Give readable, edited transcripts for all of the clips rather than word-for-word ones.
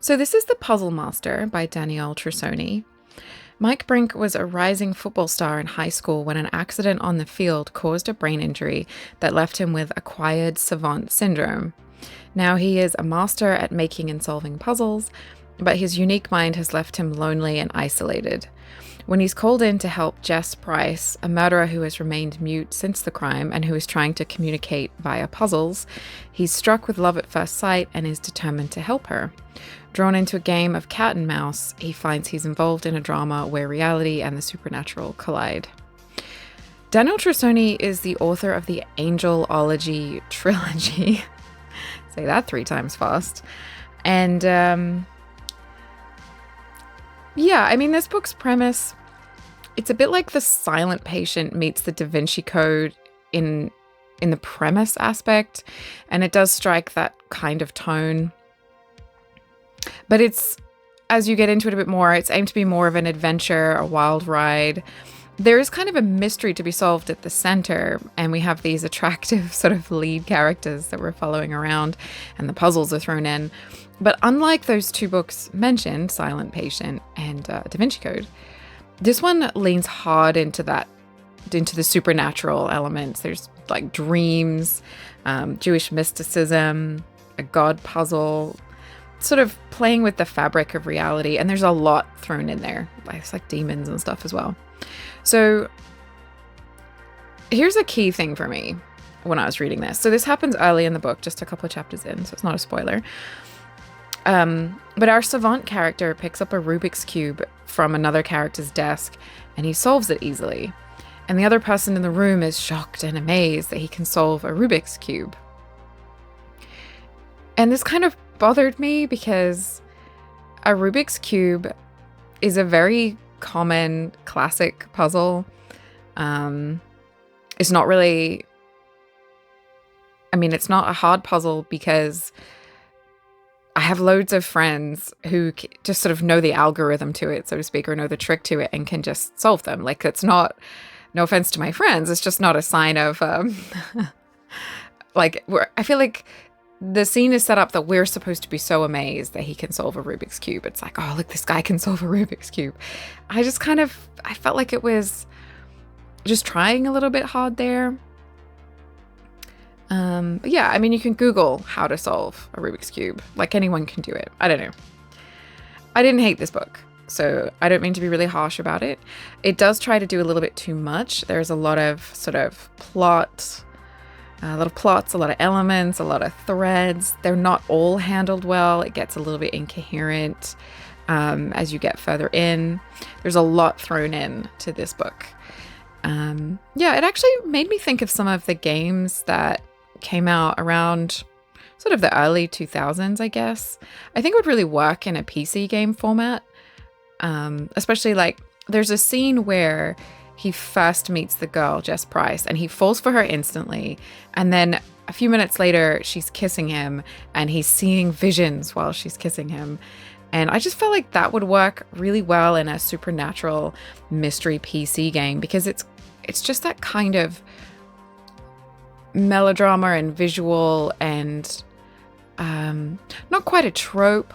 So this is The Puzzle Master by Danielle Trussoni. Mike Brink was a rising football star in high school when an accident on the field caused a brain injury that left him with acquired savant syndrome. Now he is a master at making and solving puzzles, but his unique mind has left him lonely and isolated. When he's called in to help Jess Price, a murderer who has remained mute since the crime and who is trying to communicate via puzzles, he's struck with love at first sight and is determined to help her. Drawn into a game of cat and mouse, he finds he's involved in a drama where reality and the supernatural collide. Danielle Trussoni is the author of the Angelology trilogy. Say that 3 times fast. And this book's premise, it's a bit like The Silent Patient meets the Da Vinci Code in the premise aspect, and it does strike that kind of tone. But it's, as you get into it a bit more, it's aimed to be more of an adventure, a wild ride. There is kind of a mystery to be solved at the center, and we have these attractive sort of lead characters that we're following around, and the puzzles are thrown in. But unlike those 2 books mentioned, Silent Patient and Da Vinci Code, this one leans hard into the supernatural elements. There's like dreams, Jewish mysticism, a god puzzle, sort of playing with the fabric of reality. And there's a lot thrown in there. It's like demons and stuff as well. So here's a key thing for me when I was reading this. So this happens early in the book, just a couple of chapters in, so it's not a spoiler. But our savant character picks up a Rubik's Cube from another character's desk, and he solves it easily. And the other person in the room is shocked and amazed that he can solve a Rubik's Cube. And this kind of bothered me because a Rubik's Cube is a very common classic puzzle. It's not really, it's not a hard puzzle because I have loads of friends who just sort of know the algorithm to it, so to speak, or know the trick to it and can just solve them. Like, it's not, no offense to my friends, it's just not a sign of, I feel like the scene is set up that we're supposed to be so amazed that he can solve a Rubik's Cube. It's like, oh, look, this guy can solve a Rubik's Cube. I felt like it was just trying a little bit hard there. You can Google how to solve a Rubik's Cube. Like, anyone can do it. I don't know. I didn't hate this book, so I don't mean to be really harsh about it. It does try to do a little bit too much. There's a lot of sort of plots, a lot of elements, a lot of threads. They're not all handled well. It gets a little bit incoherent as you get further in. There's a lot thrown in to this book. It actually made me think of some of the games that came out around sort of the early 2000s, I guess. I think it would really work in a PC game format. Especially like there's a scene where he first meets the girl, Jess Price, and he falls for her instantly. And then a few minutes later, she's kissing him and he's seeing visions while she's kissing him. And I just felt like that would work really well in a supernatural mystery PC game because it's just that kind of melodrama and visual and not quite a trope,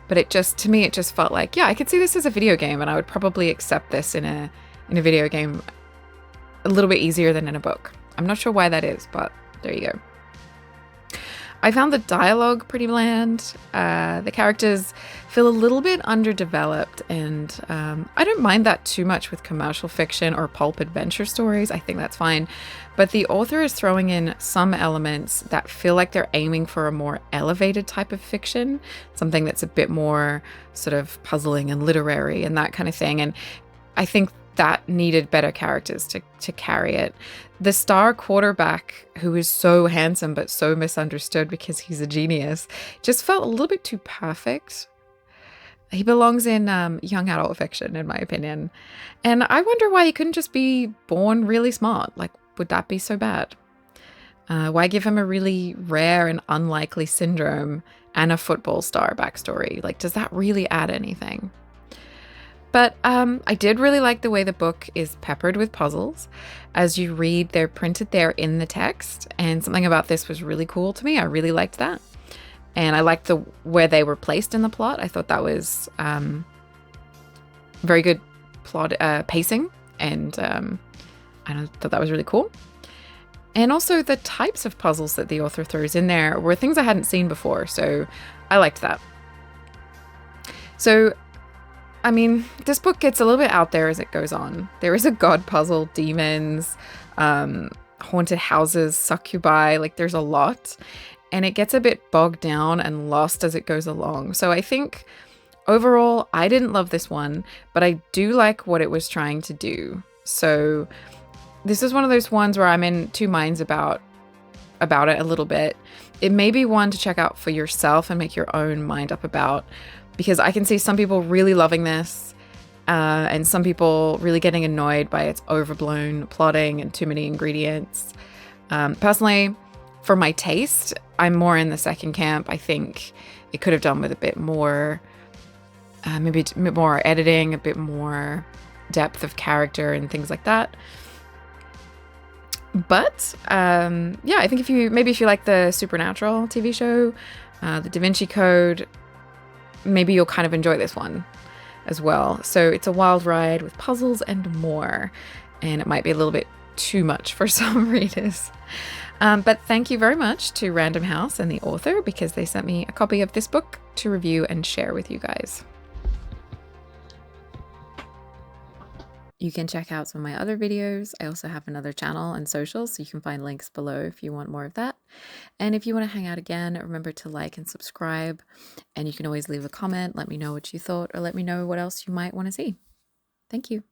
but to me it just felt like, yeah, I could see this as a video game and I would probably accept this in a video game a little bit easier than in a book. I'm not sure why that is, but there you go. I found the dialogue pretty bland. The characters feel a little bit underdeveloped, and I don't mind that too much with commercial fiction or pulp adventure stories. I think that's fine. But the author is throwing in some elements that feel like they're aiming for a more elevated type of fiction, something that's a bit more sort of puzzling and literary and that kind of thing. And I think that needed better characters to carry it. The star quarterback, who is so handsome but so misunderstood because he's a genius, just felt a little bit too perfect. He belongs in young adult fiction, in my opinion. And I wonder why he couldn't just be born really smart. Like, would that be so bad? Why give him a really rare and unlikely syndrome and a football star backstory? Like, does that really add anything? But I did really like the way the book is peppered with puzzles. As you read, they're printed there in the text, and something about this was really cool to me. I really liked that. and I liked where they were placed in the plot. I thought that was very good plot pacing, and I thought that was really cool. And also the types of puzzles that the author throws in there were things I hadn't seen before, so I liked that. So, I mean, this book gets a little bit out there as it goes on. There is a god puzzle, demons, haunted houses, succubi, like there's a lot. And it gets a bit bogged down and lost as it goes along. So I think overall, I didn't love this one, but I do like what it was trying to do. So this is one of those ones where I'm in two minds about it a little bit. It may be one to check out for yourself and make your own mind up about, because I can see some people really loving this and some people really getting annoyed by its overblown plotting and too many ingredients. Personally, for my taste, I'm more in the second camp. I think it could have done with a bit more, maybe a bit more editing, a bit more depth of character and things like that. But yeah, I think if you like the Supernatural TV show, the Da Vinci Code, maybe you'll kind of enjoy this one as well. So it's a wild ride with puzzles and more, and it might be a little bit too much for some readers. But thank you very much to Random House and the author, because they sent me a copy of this book to review and share with you guys. You can check out some of my other videos. I also have another channel and socials, so you can find links below if you want more of that. And if you want to hang out again, remember to like and subscribe. And you can always leave a comment, let me know what you thought, or let me know what else you might want to see. Thank you.